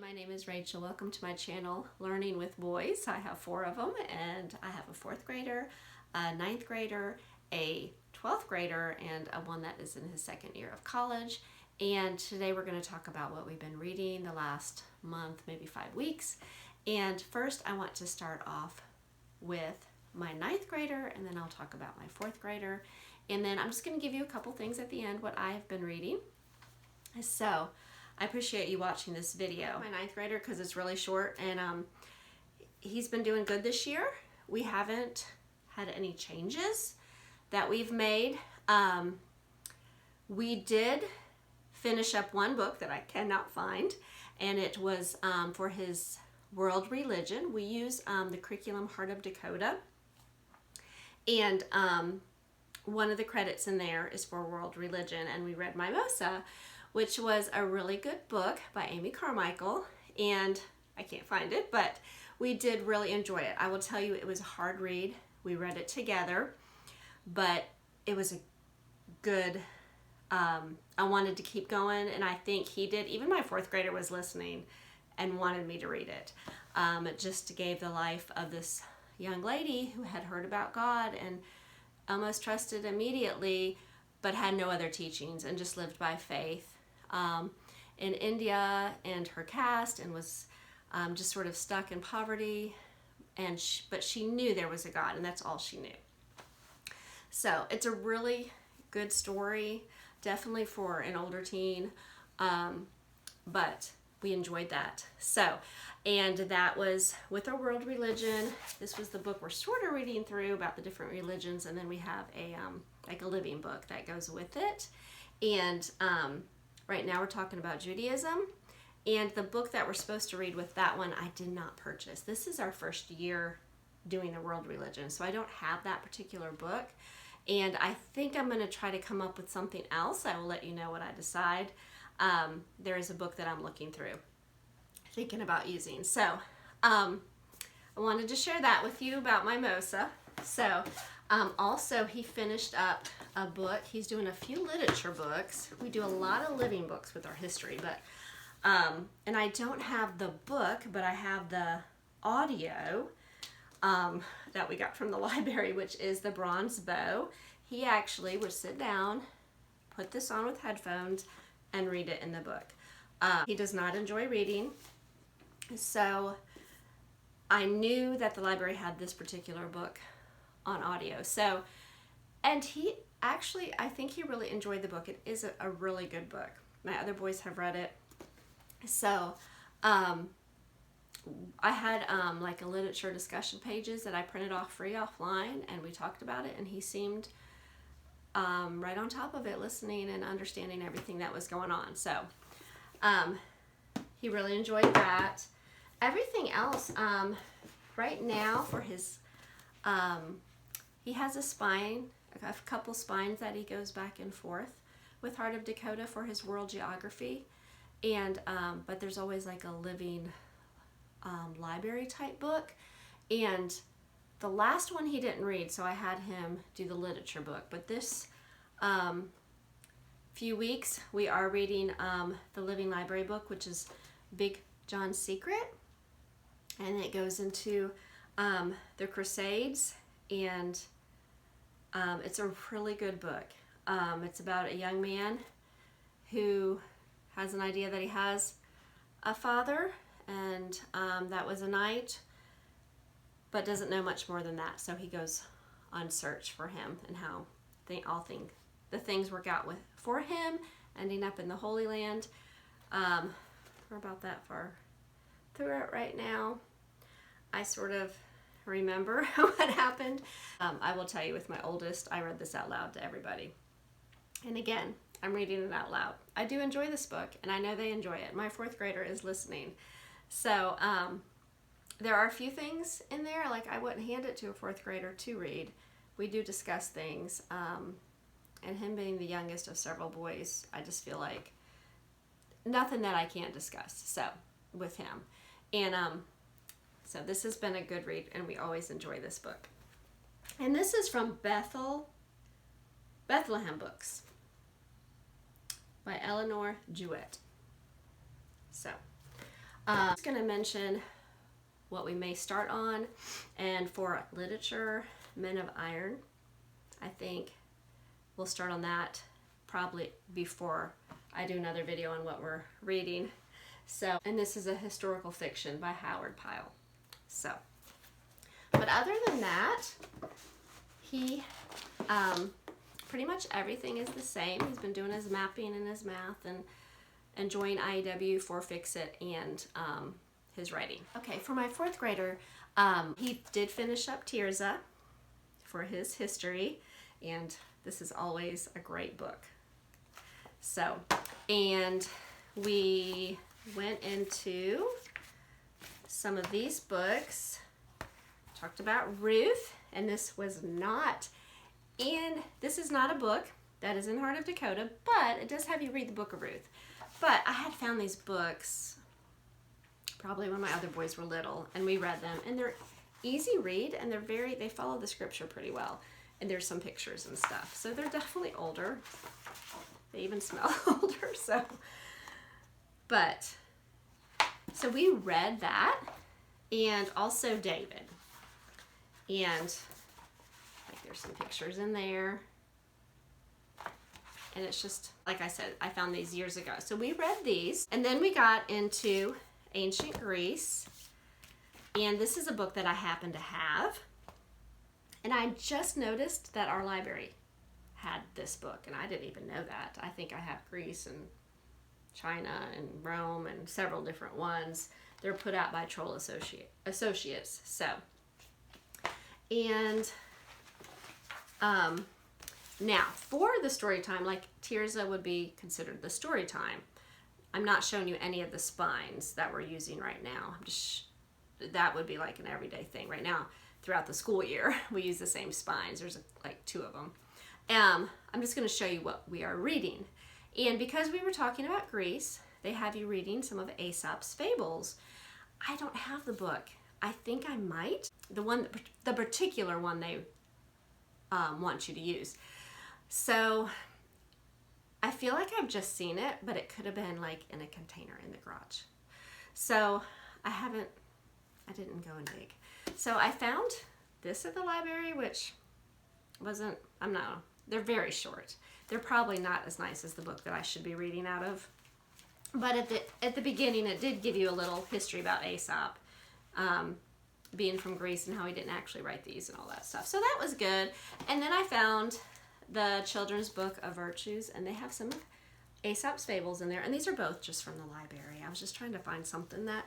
My name is Rachel. Welcome to my channel, Learning with Boys. I have 4 of them, and I have a 4th grader, a 9th grader, a 12th grader, and one that is in his 2nd year of college. And today we're going to talk about what we've been reading the last month, maybe 5 weeks. And first I want to start off with my 9th grader, and then I'll talk about my 4th grader. And then I'm just going to give you a couple things at the end, what I've been reading. So I appreciate you watching this video. My 9th grader, because it's really short, and he's been doing good this year. We haven't had any changes that we've made. We did finish up one book that I cannot find, and it was for his world religion. We use the curriculum Heart of Dakota, and one of the credits in there is for world religion, and we read Mimosa, which was a really good book by Amy Carmichael, and I can't find it, but we did really enjoy it. I will tell you, it was a hard read. We read it together, but it was a good, I wanted to keep going, and I think he did. Even my 4th grader was listening and wanted me to read it. It just gave the life of this young lady who had heard about God and almost trusted immediately, but had no other teachings and just lived by faith in India and her caste, and was just sort of stuck in poverty, and but she knew there was a God, and that's all she knew. So it's a really good story, definitely for an older teen, but we enjoyed that. So, and that was with our world religion. This was the book we're sort of reading through about the different religions, and then we have a like a living book that goes with it. And right now we're talking about Judaism, and the book that we're supposed to read with that one I did not purchase. This is our first year doing the world religion, so I don't have that particular book, and I think I'm going to try to come up with something else. I will let you know what I decide. There is a book that I'm looking through, thinking about using. So I wanted to share that with you about Mimosa. So also he finished up a book. He's doing a few literature books. We do a lot of living books with our history, but and I don't have the book, but I have the audio that we got from the library, which is The Bronze Bow. He actually would sit down, put this on with headphones, and read it in the book. He does not enjoy reading, so I knew that the library had this particular book on audio. So, and he actually, I think he really enjoyed the book. It is a really good book. My other boys have read it. So I had like a literature discussion pages that I printed off free offline, and we talked about it, and he seemed right on top of it, listening and understanding everything that was going on. So he really enjoyed that. Everything else, right now for his, he has a couple spines that he goes back and forth with Heart of Dakota for his world geography, and but there's always like a living library type book, and the last one he didn't read, so I had him do the literature book. But this few weeks we are reading the living library book, which is Big John's Secret, and it goes into the Crusades, and it's a really good book. It's about a young man who has an idea that he has a father, and that was a knight, but doesn't know much more than that. So he goes on search for him, and how the things work out for him, ending up in the Holy Land. We're about that far through it right now. I sort of remember what happened. I will tell you, with my oldest, I read this out loud to everybody. And again, I'm reading it out loud. I do enjoy this book, and I know they enjoy it. My 4th grader is listening. So there are a few things in there, like I wouldn't hand it to a 4th grader to read. We do discuss things, and him being the youngest of several boys, I just feel like nothing that I can't discuss, so, with him. And so this has been a good read, and we always enjoy this book. And this is from Bethlehem Books by Eleanor Jewett. So I'm just going to mention what we may start on, and for literature, Men of Iron, I think we'll start on that probably before I do another video on what we're reading. So, and this is a historical fiction by Howard Pyle. So, but other than that, he, pretty much everything is the same. He's been doing his mapping and his math and enjoying IEW for Fix-It and his writing. Okay, for my fourth grader, he did finish up Tirza for his history, and this is always a great book. So, and we went into some of these books, talked about Ruth, and this is not a book that is in Heart of Dakota, but it does have you read the book of Ruth. But I had found these books probably when my other boys were little, and we read them, and they're easy read, and they follow the scripture pretty well, and there's some pictures and stuff. So they're definitely older. They even smell older, so we read that, and also David, and like there's some pictures in there, and it's just, like I said, I found these years ago. So we read these, and then we got into Ancient Greece, and this is a book that I happen to have, and I just noticed that our library had this book, and I didn't even know that. I think I have Greece and China and Rome and several different ones. They're put out by Troll Associates. So, and now for the story time, like Tirza would be considered the story time. I'm not showing you any of the spines that we're using right now. That would be like an everyday thing right now. Throughout the school year, we use the same spines. There's like 2 of them. I'm just going to show you what we are reading. And because we were talking about Greece, they have you reading some of Aesop's Fables. I don't have the book. I think I might. The particular one they want you to use. So I feel like I've just seen it, but it could have been like in a container in the garage. So I didn't go and dig. So I found this at the library, which they're very short. They're probably not as nice as the book that I should be reading out of. But at the beginning, it did give you a little history about Aesop, being from Greece and how he didn't actually write these and all that stuff. So that was good. And then I found the children's book of virtues, and they have some of Aesop's Fables in there. And these are both just from the library. I was just trying to find something that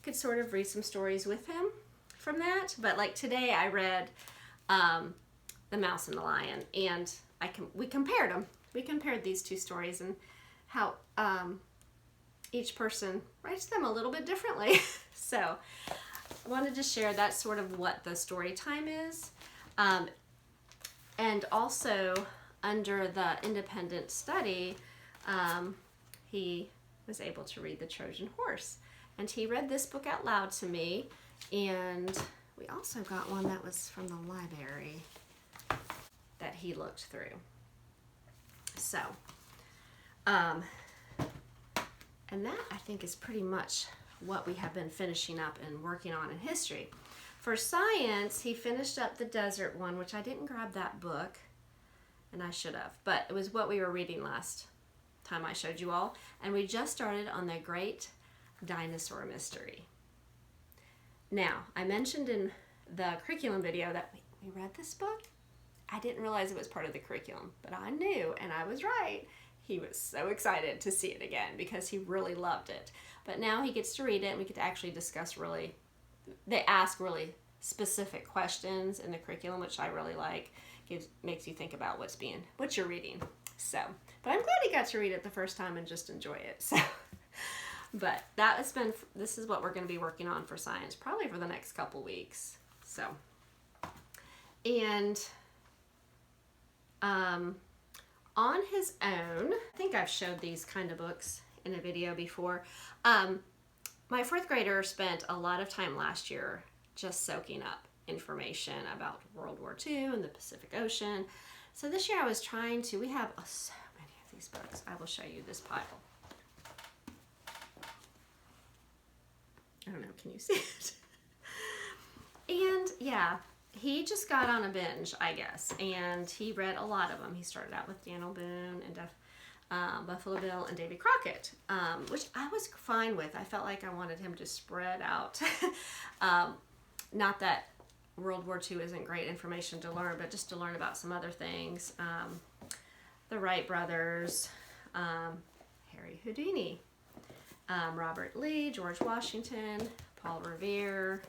could sort of read some stories with him from that. But like today I read The Mouse and the Lion, and we compared them. We compared these 2 stories and how each person writes them a little bit differently. So I wanted to share that's sort of what the story time is. And also under the independent study, he was able to read The Trojan Horse. And he read this book out loud to me, and we also got one that was from the library that he looked through. So, and that I think is pretty much what we have been finishing up and working on in history. For science, he finished up the desert one, which I didn't grab that book, and I should have, but it was what we were reading last time I showed you all, and we just started on the Great Dinosaur Mystery. Now, I mentioned in the curriculum video that we read this book. I didn't realize it was part of the curriculum, but I knew, and I was right. He was so excited to see it again because he really loved it. But now he gets to read it, and we get to actually discuss they ask really specific questions in the curriculum, which I really like. Makes you think about what you're reading. So, but I'm glad he got to read it the first time and just enjoy it. So, but this is what we're going to be working on for science, probably for the next couple weeks. So, and on his own, I think I've showed these kind of books in a video before. My 4th grader spent a lot of time last year just soaking up information about World War II and the Pacific Ocean. So this year I was trying to, we have so many of these books. I will show you this pile. I don't know, can you see it? And yeah, he just got on a binge, I guess, and he read a lot of them. He started out with Daniel Boone and Buffalo Bill and Davy Crockett, which I was fine with. I felt like I wanted him to spread out. Not that World War II isn't great information to learn, but just to learn about some other things. The Wright Brothers, Harry Houdini, Robert Lee, George Washington, Paul Revere,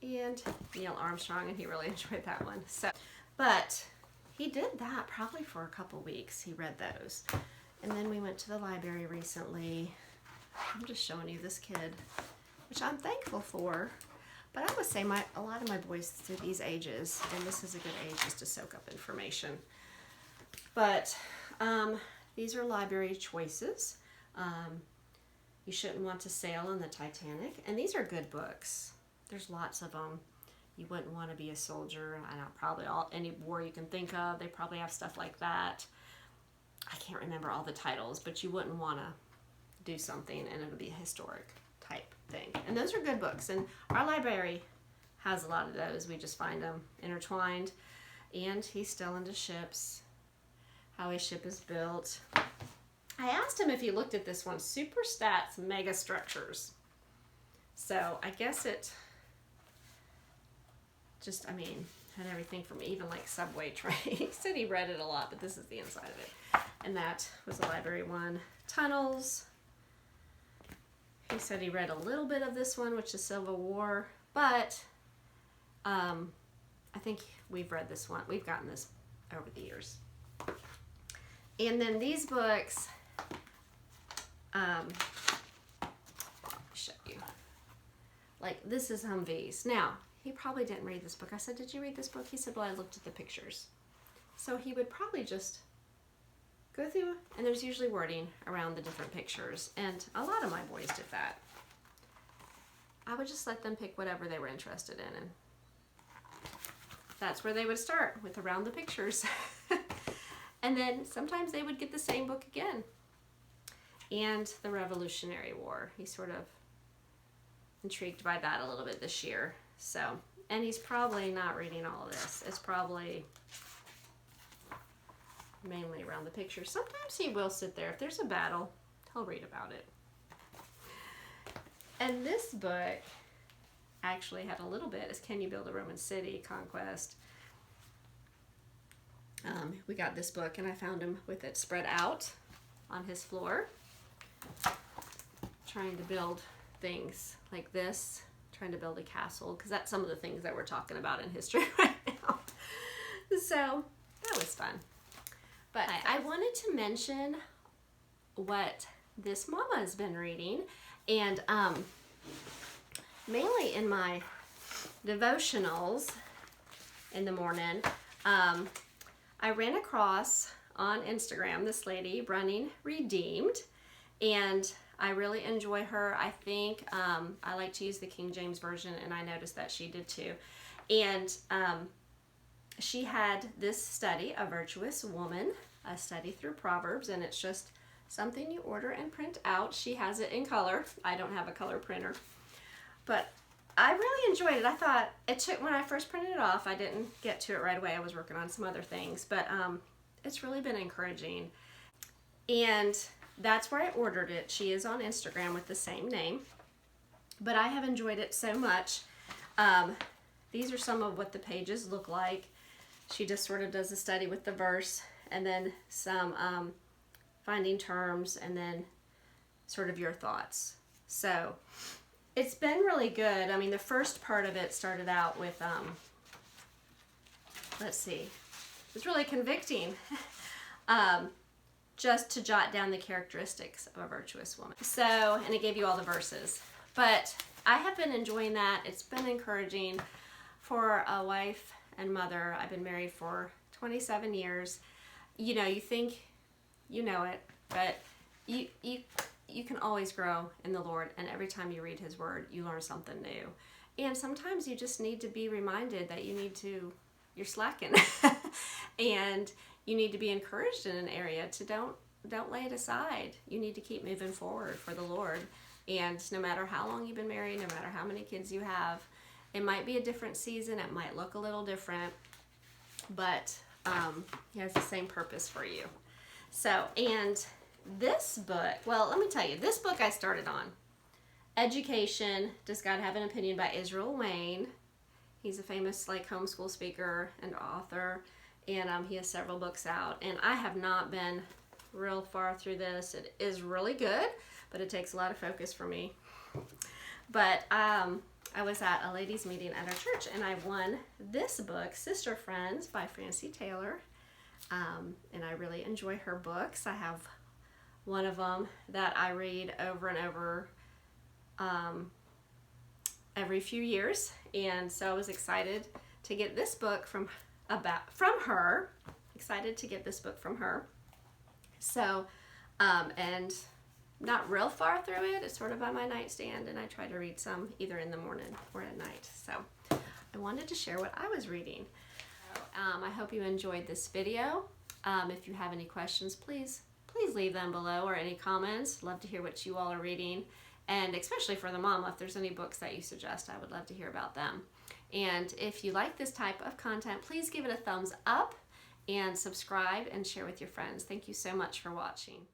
and Neil Armstrong, and he really enjoyed that one. So, but he did that probably for a couple weeks. He read those. And then we went to the library recently. I'm just showing you this kid, which I'm thankful for. But I would say a lot of my boys through these ages, and this is a good age just to soak up information. But these are library choices. You Shouldn't Want to Sail on the Titanic. And these are good books. There's lots of them. You Wouldn't Want to Be a Soldier. I know probably any war you can think of. They probably have stuff like that. I can't remember all the titles, but you wouldn't want to do something and it would be a historic type thing. And those are good books. And our library has a lot of those. We just find them intertwined. And he's still into ships, how a ship is built. I asked him if he looked at this one, Super Stats Mega Structures. So I guess it just, I mean, had everything from even like subway train. He said he read it a lot, but this is the inside of it. And that was a library one. Tunnels. He said he read a little bit of this one, which is Civil War, but I think we've read this one. We've gotten this over the years. And then these books, show you. Like, this is Humvees. Now, he probably didn't read this book. I said, did you read this book? He said, well, I looked at the pictures. So he would probably just go through, and there's usually wording around the different pictures. And a lot of my boys did that. I would just let them pick whatever they were interested in. And that's where they would start, with around the pictures. And then sometimes they would get the same book again. And the Revolutionary War. He's sort of intrigued by that a little bit this year. So, and he's probably not reading all of this. It's probably mainly around the pictures. Sometimes he will sit there. If there's a battle, he'll read about it. And this book actually had a little bit, is Can You Build a Roman City? Conquest. We got this book and I found him with it spread out on his floor, trying to build things like this, trying to build a castle, because that's some of the things that we're talking about in history right now. So that was fun. But I wanted to mention what this mama has been reading, and mainly in my devotionals in the morning, I ran across on Instagram this lady running Redeemed, and I really enjoy her. I think I like to use the King James Version, and I noticed that she did too. And she had this study, A Virtuous Woman, a study through Proverbs, and it's just something you order and print out. She has it in color. I don't have a color printer, but I really enjoyed it. I thought it took, when I first printed it off, I didn't get to it right away. I was working on some other things, but it's really been encouraging. And that's where I ordered it. She is on Instagram with the same name, but I have enjoyed it so much. These are some of what the pages look like. She just sort of does a study with the verse, and then some finding terms, and then sort of your thoughts. So it's been really good. I mean, the first part of it started out with, let's see, it was really convicting. Just to jot down the characteristics of a virtuous woman. So, and it gave you all the verses. But I have been enjoying that. It's been encouraging for a wife and mother. I've been married for 27 years. You know, you think you know it, but you can always grow in the Lord, and every time you read His Word, you learn something new. And sometimes you just need to be reminded that you're slacking, and you need to be encouraged in an area to don't lay it aside. You need to keep moving forward for the Lord. And no matter how long you've been married, no matter how many kids you have, it might be a different season, it might look a little different, but he has the same purpose for you. So, and this book, well, let me tell you, this book I started on, Education, Does God Have an Opinion by Israel Wayne. He's a famous homeschool speaker and author, and he has several books out, and I have not been real far through this. It is really good, but it takes a lot of focus for me. But I was at a ladies meeting at our church, and I won this book, Sister Friends by Francie Taylor, and I really enjoy her books. I have one of them that I read over and over every few years, and so I was excited to get this book from her. Excited to get this book from her. So, and not real far through it. It's sort of by my nightstand, and I try to read some either in the morning or at night. So, I wanted to share what I was reading. I hope you enjoyed this video. If you have any questions, please leave them below, or any comments. Love to hear what you all are reading. And especially for the mama, if there's any books that you suggest, I would love to hear about them. And if you like this type of content, please give it a thumbs up and subscribe and share with your friends. Thank you so much for watching.